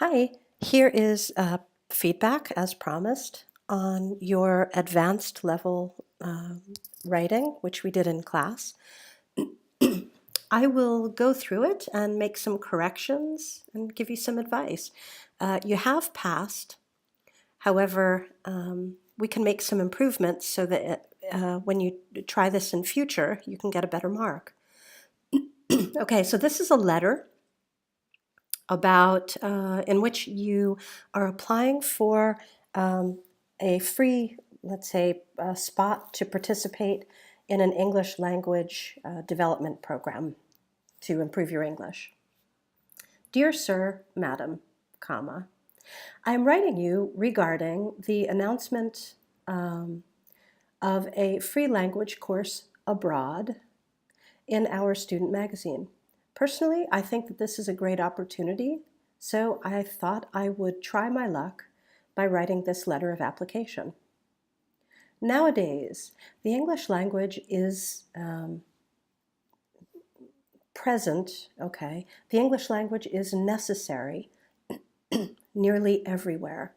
Hi, here is feedback as promised on your advanced level writing, which we did in class. I will go through it and make some corrections and give you some advice. You have passed, however, we can make some improvements so that when you try this in future, you can get a better mark. Okay, so this is a letter about in which you are applying for a free, let's say, spot to participate in an English language development program to improve your English. Dear Sir, Madam, comma, I am writing you regarding the announcement of a free language course abroad in our student magazine. Personally, I think that this is a great opportunity, so I thought I would try my luck by writing this letter of application. Nowadays, the English language is present, okay, the English language is necessary nearly everywhere.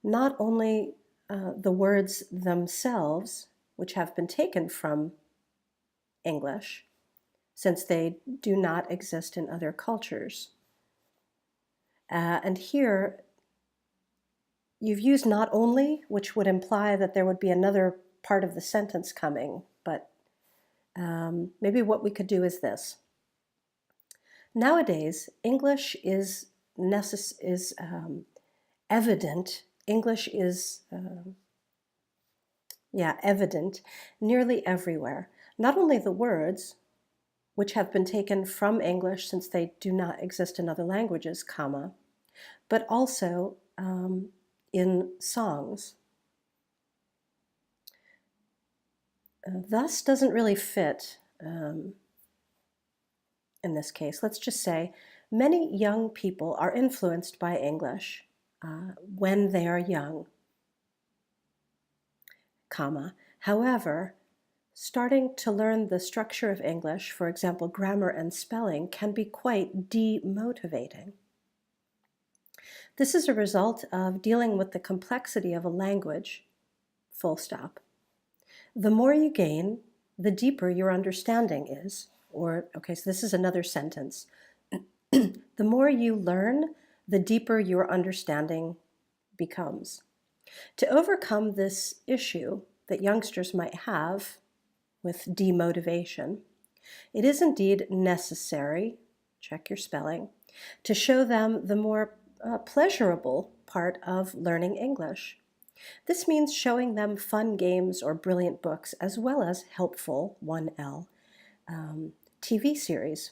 Not only the words themselves, which have been taken from English, since they do not exist in other cultures. And here, you've used not only, which would imply that there would be another part of the sentence coming, but maybe what we could do is this. Nowadays, English is evident. English is, evident nearly everywhere. Not only the words, which have been taken from English since they do not exist in other languages, comma, but also in songs. Thus doesn't really fit in this case. Let's just say many young people are influenced by English when they are young, comma. However, starting to learn the structure of English, for example, grammar and spelling, can be quite demotivating. This is a result of dealing with the complexity of a language, full stop. The more you gain, the deeper your understanding is. Or, okay, so this is another sentence. The more you learn, the deeper your understanding becomes. To overcome this issue that youngsters might have with demotivation, it is indeed necessary, check your spelling, to show them the more pleasurable part of learning English. This means showing them fun games or brilliant books, as well as helpful 1L TV series.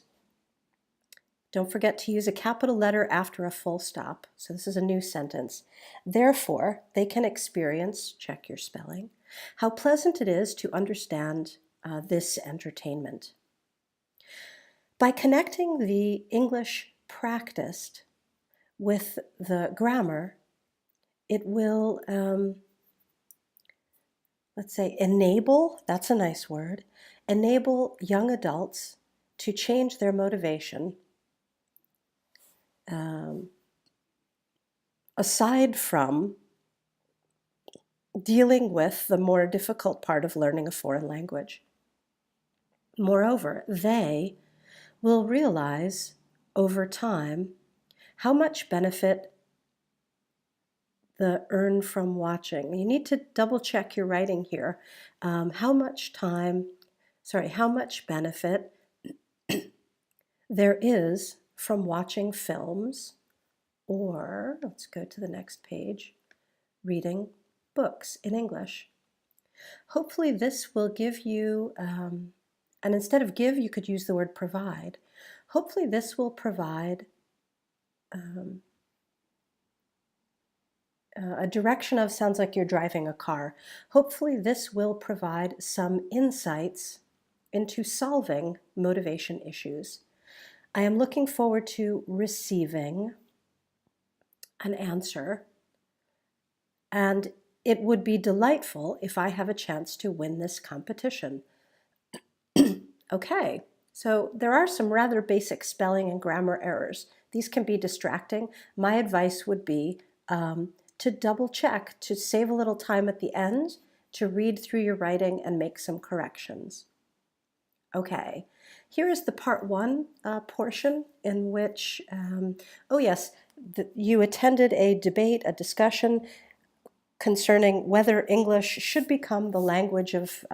Don't forget to use a capital letter after a full stop. So this is a new sentence. Therefore, they can experience, check your spelling, how pleasant it is to understand this entertainment. By connecting the English practiced with the grammar, it will, let's say, enable, that's a nice word, enable young adults to change their motivation aside from dealing with the more difficult part of learning a foreign language. Moreover, they will realize over time how much benefit the earn from watching. You need to double check your writing here. How much benefit there is from watching films, or let's go to the next page, reading books in English. Hopefully this will give you, and instead of give, you could use the word provide. Hopefully this will provide a direction of, sounds like you're driving a car. Hopefully this will provide some insights into solving motivation issues. I am looking forward to receiving an answer, and it would be delightful if I have a chance to win this competition. Okay, So there are some rather basic spelling and grammar errors. These can be distracting. My advice would be to double check, to save a little time at the end, to read through your writing and make some corrections. Okay, here is the part one portion in which, oh yes, you attended a debate, a discussion concerning whether English should become the language of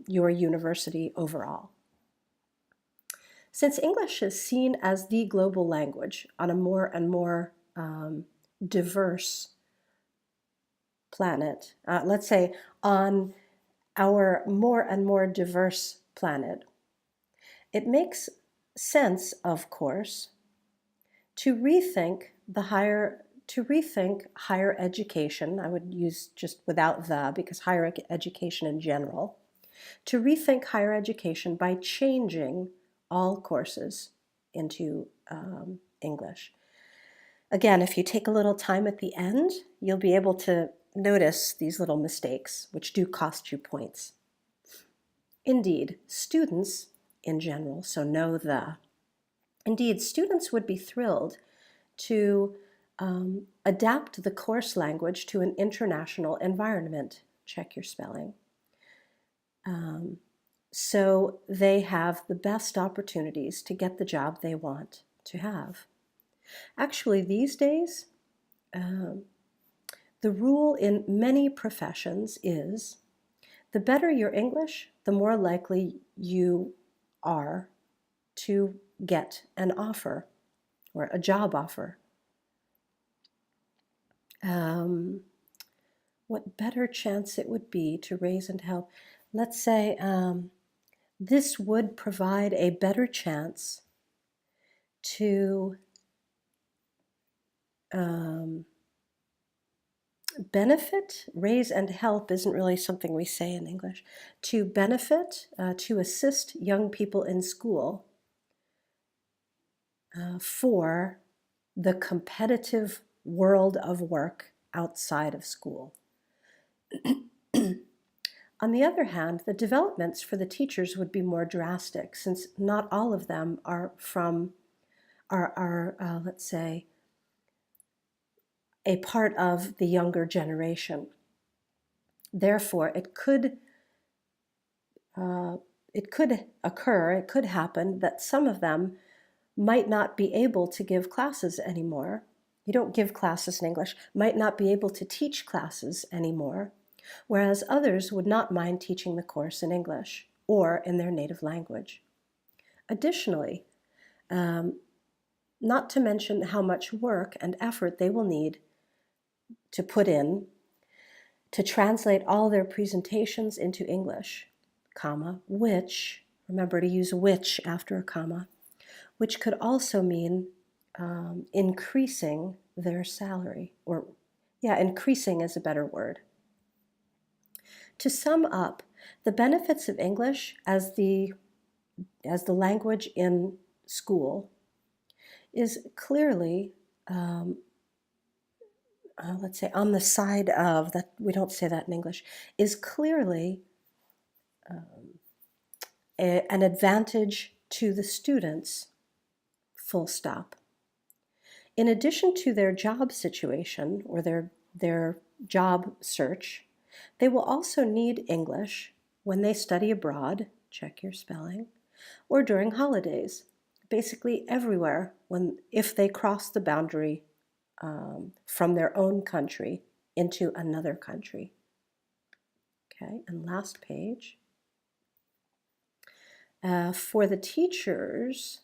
your university overall. Since English is seen as the global language on a more and more diverse planet, let's say on our more and more diverse planet, it makes sense, of course, to rethink higher education. I would use just without the, because higher education in general, to rethink higher education by changing all courses into English. Again, if you take a little time at the end, you'll be able to notice these little mistakes, which do cost you points. Indeed, students in general, so know the. Indeed, students would be thrilled to adapt the course language to an international environment. Check your spelling. So they have the best opportunities to get the job they want to have. Actually, these days, the rule in many professions is the better your English, the more likely you are to get an offer or a job offer. What better chance it would be to raise and help. Let's say this would provide a better chance to benefit. Raise and help isn't really something we say in English. To benefit, to assist young people in school for the competitive world of work outside of school. On the other hand, the developments for the teachers would be more drastic, since not all of them are let's say, a part of the younger generation. Therefore, it could occur, it could happen that some of them might not be able to give classes anymore. You don't give classes in English, might not be able to teach classes anymore, whereas others would not mind teaching the course in English or in their native language. Additionally, not to mention how much work and effort they will need to put in to translate all their presentations into English, comma, which, remember to use which after a comma, which could also mean increasing their salary, or increasing is a better word. To sum up, the benefits of English as the language in school is clearly, let's say, on the side of, that we don't say that in English, is clearly an advantage to the students, full stop. In addition to their job situation or their job search, they will also need English when they study abroad, check your spelling, or during holidays, basically everywhere if they cross the boundary from their own country into another country. Okay, and last page. For the teachers,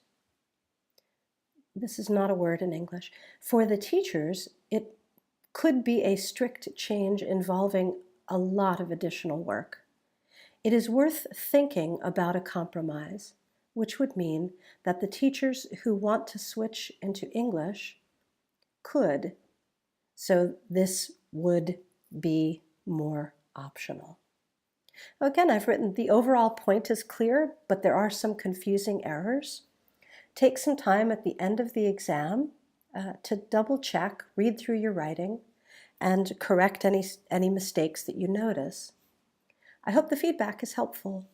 this is not a word in English. For the teachers, it could be a strict change involving a lot of additional work. It is worth thinking about a compromise, which would mean that the teachers who want to switch into English could, so this would be more optional. Again, I've written the overall point is clear, but there are some confusing errors. Take some time at the end of the exam to double check, read through your writing, and correct any mistakes that you notice. I hope the feedback is helpful.